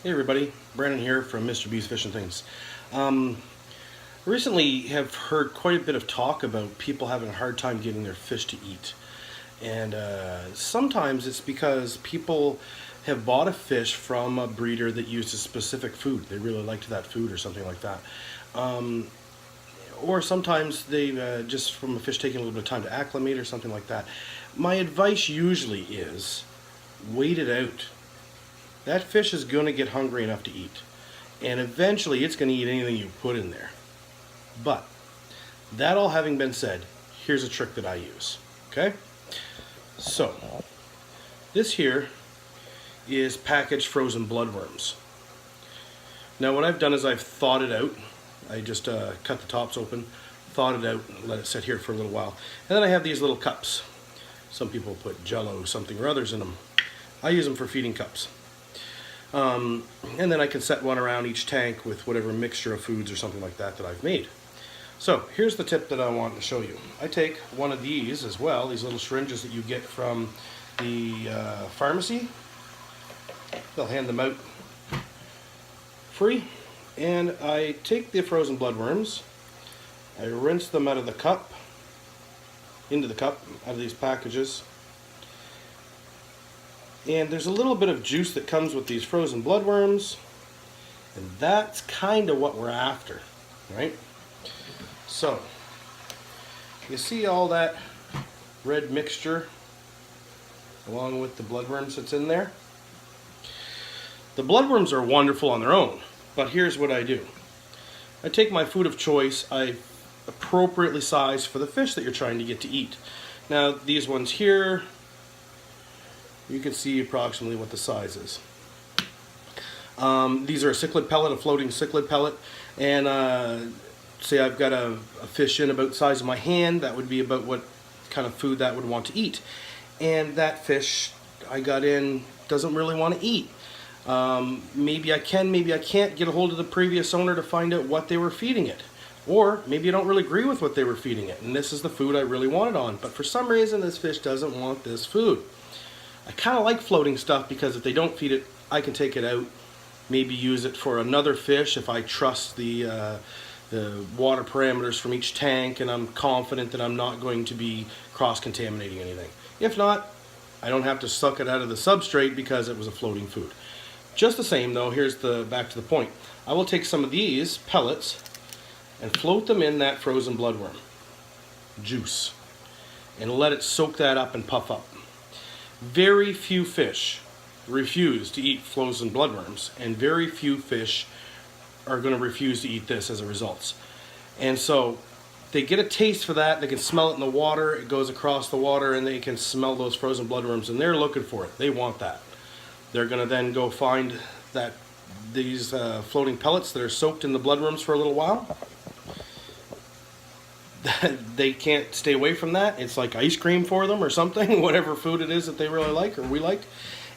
Hey everybody, Brandon here from Mr. B's Fish and Things. Um, Recently have heard quite a bit of talk about people having a hard time getting their fish to eat. And sometimes it's because people have bought a fish from a breeder that uses specific food. They really liked that food or something like that. Um, or sometimes they just from a fish taking a little bit of time to acclimate or something like that. My advice usually is wait it out. That fish is going to get hungry enough to eat. And eventually it's going to eat anything you put in there. But that all having been said, here's a trick that I use. Okay? So, this here is packaged frozen bloodworms. Now what I've done is I've thawed it out. I just cut the tops open, thawed it out, and let it sit here for a little while. And then I have these little cups. Some people put Jello, something or others in them. I use them for feeding cups. And then I can set one around each tank with whatever mixture of foods or something like that that I've made. So here's the tip that I want to show you. I take one of these as well, these little syringes that you get from the pharmacy. They'll hand them out free. And I take the frozen bloodworms, I rinse them out of the cup, into the cup, out of these packages. And there's a little bit of juice that comes with these frozen bloodworms, and that's kind of what we're after, right? So, you see all that red mixture along with the bloodworms that's in there? The bloodworms are wonderful on their own, but here's what I do. I take my food of choice, I appropriately size for the fish that you're trying to get to eat. Now, these ones here, you can see approximately what the size is. These are a cichlid pellet, a floating cichlid pellet, and say I've got a fish in about the size of my hand, that would be about what kind of food that would want to eat. And that fish I got in doesn't really want to eat. Maybe I can, maybe I can't get a hold of the previous owner to find out what they were feeding it. Or maybe I don't really agree with what they were feeding it, and this is the food I really wanted on. But for some reason this fish doesn't want this food. I kind of like floating stuff because if they don't feed it, I can take it out, maybe use it for another fish if I trust the water parameters from each tank and I'm confident that I'm not going to be cross-contaminating anything. If not, I don't have to suck it out of the substrate because it was a floating food. Just the same though, here's back to the point. I will take some of these pellets and float them in that frozen bloodworm juice and let it soak that up and puff up. Very few fish refuse to eat frozen bloodworms, and very few fish are going to refuse to eat this as a result. And so they get a taste for that, they can smell it in the water, it goes across the water, and they can smell those frozen bloodworms, and they're looking for it. They want that. They're going to then go find these floating pellets that are soaked in the bloodworms for a little while. They can't stay away from that. It's like ice cream for them or something, whatever food it is that they really like or we like.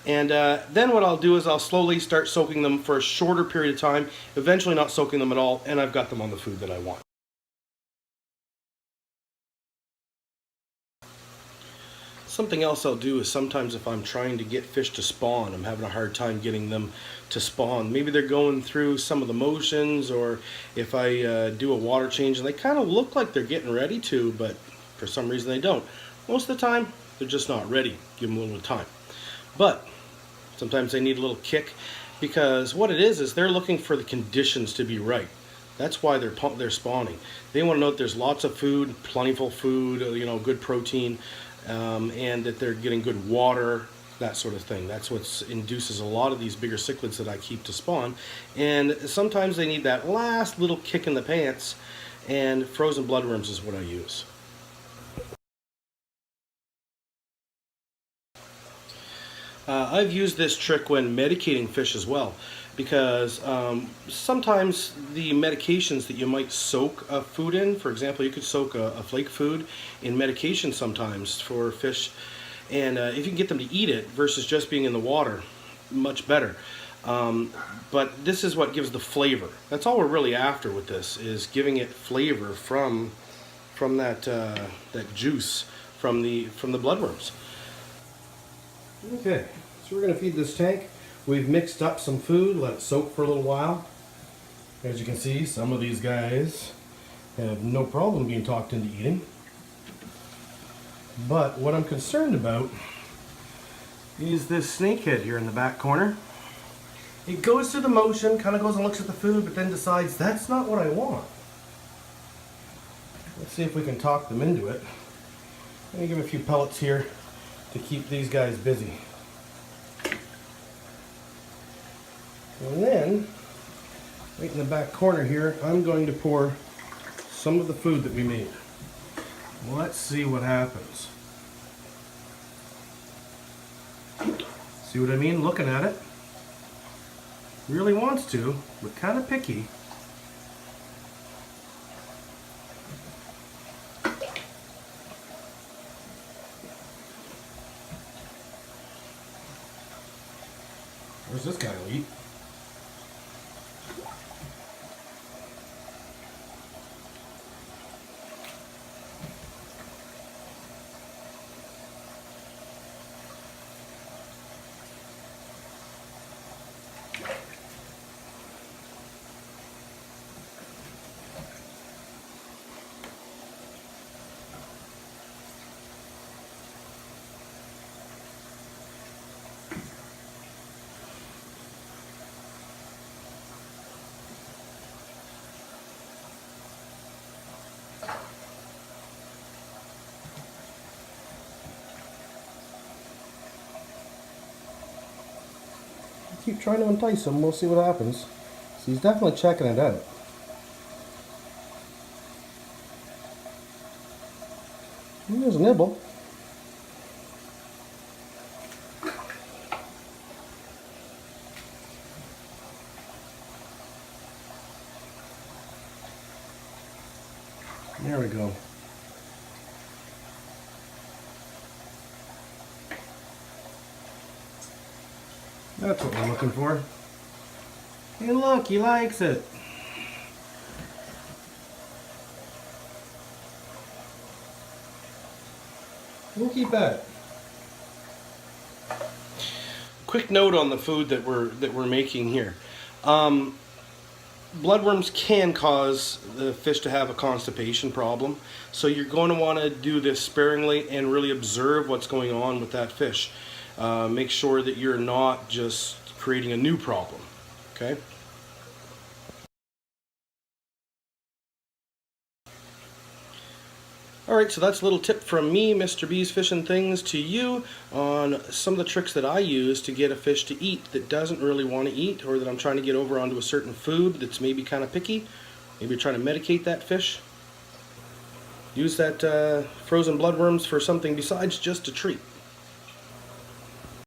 And then what I'll do is I'll slowly start soaking them for a shorter period of time, eventually not soaking them at all, and I've got them on the food that I want. Something else I'll do is sometimes if I'm trying to get fish to spawn, I'm having a hard time getting them to spawn. Maybe they're going through some of the motions, or if I do a water change and they kind of look like they're getting ready to, but for some reason they don't. Most of the time, they're just not ready. Give them a little time. But sometimes they need a little kick, because what it is they're looking for the conditions to be right. That's why they're spawning. They want to know that there's lots of food, plentiful food, good protein, and that they're getting good water, that sort of thing. That's what induces a lot of these bigger cichlids that I keep to spawn. And sometimes they need that last little kick in the pants, and frozen bloodworms is what I use. I've used this trick when medicating fish as well, because sometimes the medications that you might soak a food in, for example, you could soak a flake food in medication sometimes for fish, and if you can get them to eat it versus just being in the water, much better. But this is what gives the flavor. That's all we're really after with this, is giving it flavor from that juice from the bloodworms. Okay, so we're going to feed this tank We've mixed up some food, let it soak for a little while. As you can see, some of these guys have no problem being talked into eating. But what I'm concerned about is this snakehead here in the back corner. It goes through the motion, kind of goes and looks at the food, but then decides that's not what I want. Let's see if we can talk them into it. Let me give a few pellets here to keep these guys busy. And then, right in the back corner here, I'm going to pour some of the food that we made. Let's see what happens. See what I mean? Looking at it. Really wants to, but kind of picky. Where's this guy eat? Keep trying to entice him, we'll see what happens. So he's definitely checking it out. And there's a nibble. There we go. That's what we're looking for. Hey look, he likes it. We'll keep at it. Quick note on the food that we're making here. Bloodworms can cause the fish to have a constipation problem, so you're going to want to do this sparingly and really observe what's going on with that fish. Make sure that you're not just creating a new problem, okay? Alright, so that's a little tip from me, Mr. B's Fishing Things, to you on some of the tricks that I use to get a fish to eat that doesn't really want to eat, or that I'm trying to get over onto a certain food that's maybe kind of picky. Maybe you're trying to medicate that fish. Use that frozen bloodworms for something besides just a treat.